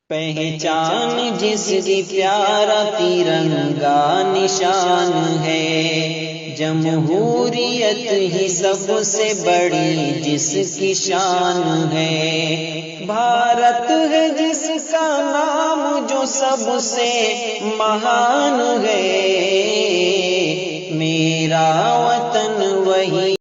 पहचान जिसकी प्यारा तिरंगा निशान है। जमहूरियत ही सबसे बड़ी जिसकी शान है। भारत है जिसका नाम जो सबसे महान है। मेरा वतन वही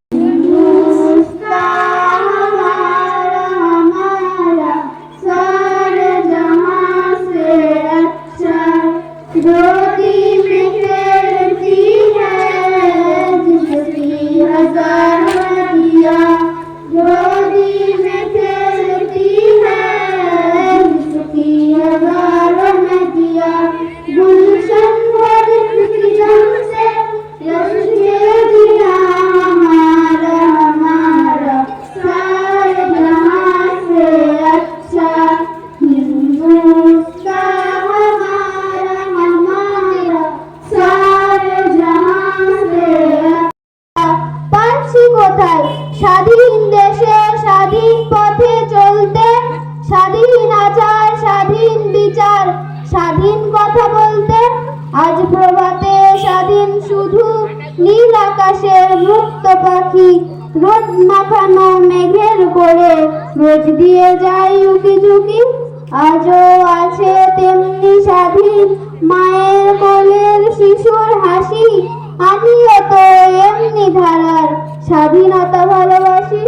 স্বাধীন দেশে স্বাধীন পথে চলতে, স্বাধীন আচার স্বাধীন বিচার স্বাধীন কথা বলতে। আজ প্রভাতে স্বাধীন শুধু নীল আকাশের মুক্ত পাখি, রোদ মাখানো মেঘের কোলে রোজ দিয়ে যায় উকি ঝুঁকি। আজও আছে তেমনি স্বাধীন মায়ের কোলের শিশুর হাসি। আমিও তো এমনি ধারার স্বাধীনতা ভালোবাসি।